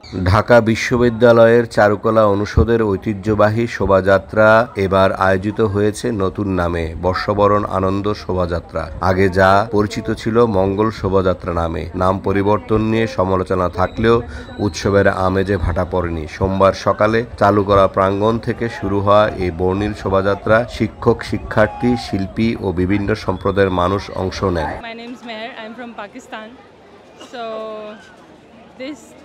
ঢাকা বিশ্ববিদ্যালয়ের চারুকলা অনুষদের ঐতিহ্যবাহী শোভাযাত্রা এবার আয়োজিত হয়েছে নতুন নামে বর্ষবরণ আনন্দ শোভাযাত্রা। আগে যা পরিচিত ছিল মঙ্গল শোভাযাত্রা নামে। নাম পরিবর্তন নিয়ে সমালোচনা থাকলেও উৎসবের আমেজে ভাটা পড়েনি। সোমবার সকালে চালু করা প্রাঙ্গণ থেকে শুরু হওয়া এই বর্ণিল শোভাযাত্রা শিক্ষক, শিক্ষার্থী, শিল্পী ও বিভিন্ন সম্প্রদায়ের মানুষ অংশ নেন।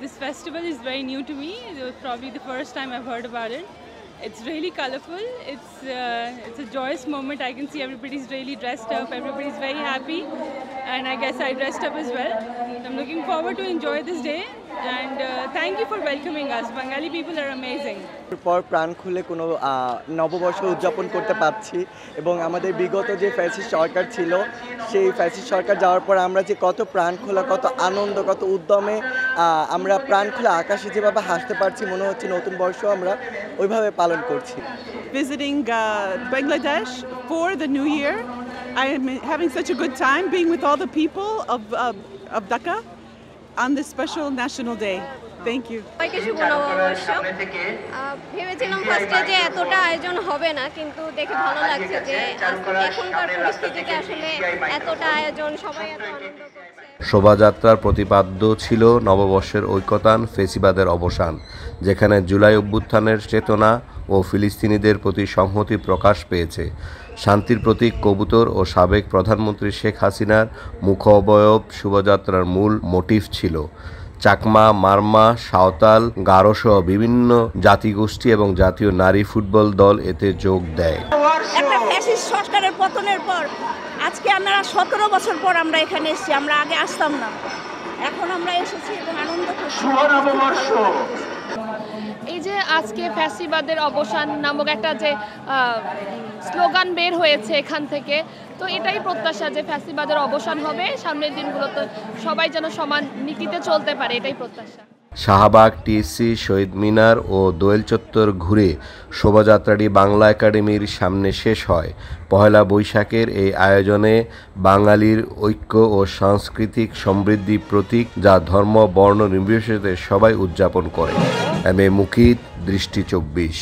This festival is very new to me. It was probably the first time I've heard about it. It's really colorful. It's a joyous moment. I can see everybody's really dressed up. Everybody's very happy, and I guess I dressed up as well. I'm looking forward to enjoy this day. And thank you for welcoming us. Bengali people are amazing. পর প্রাণ খুলে কোনো নববর্ষ উদযাপন করতে পারছি এবং আমাদের বিগত যে ফ্যাসিস্ট সরকার ছিল সেই ফ্যাসিস্ট সরকার যাওয়ার পর আমরা যে কত প্রাণ খোলা, কত আনন্দ, কত উদ্যমে আমরা প্রাণ খোলা আকাশে যেভাবে হাসতে পারছি, মনে হচ্ছে নতুন বর্ষ আমরা ওইভাবে পালন করছি। Visiting Bangladesh for the new year. I am having such a good time being with all the people of Dhaka on this special national day. Thank you. ভেবেছিলাম ফার্স্টে যে এতটা আয়োজন হবে না, কিন্তু দেখে ভালো লাগছে যে এখনকার পরিস্থিতিতে আসলে এতটা আয়োজন, সবাই এত আনন্দ করছে। শোভাযাত্রার প্রতিপাদ্য ছিল নববর্ষের ঐক্যতান, ফেসিবাদের অবসান, যেখানে জুলাই অভ্যুত্থানের চেতনা ও ফিলিস্তিনিদের প্রতি সংহতি প্রকাশ পেয়েছে। শান্তির প্রতীক কবুতর ও সাবেক প্রধানমন্ত্রী শেখ হাসিনার মুখাবয়ব শোভাযাত্রার মূল মোটিভ ছিল। চাকমা, মারমা, সাঁওতাল, গারোসহ বিভিন্ন জাতিগোষ্ঠী এবং জাতীয় নারী ফুটবল দল এতে যোগ দেয়। একটা ফ্যাসিস্ট সরকারের পতনের পর আজকে আমরা 17 বছর পর আমরা এখানে এসেছি। আমরা আগে আসতাম না, এখন আমরা এসেছি এবং আনন্দ করছি। এই যে আজকে ফ্যাসিবাদের অবসান নামক একটা যে স্লোগান বের হয়েছে এখান থেকে, তো এটাই প্রত্যাশা যে ফ্যাসিবাদের অবসান হবে, সামনের দিনগুলোতে সবাই যেন সমান নীতিতে চলতে পারে, এটাই প্রত্যাশা। শাহবাগ, টিএসসি, শহীদ মিনার ও দোয়েল চত্বর ঘুরে শোভাযাত্রাটি বাংলা একাডেমির সামনে শেষ হয়। পহেলা বৈশাখের এই আয়োজনে বাঙালির ঐক্য ও সাংস্কৃতিক সমৃদ্ধি প্রতীক, যা ধর্ম, বর্ণ নির্বিশেষে সবাই উদযাপন করে। এম এ মুকিত, দৃষ্টি 24।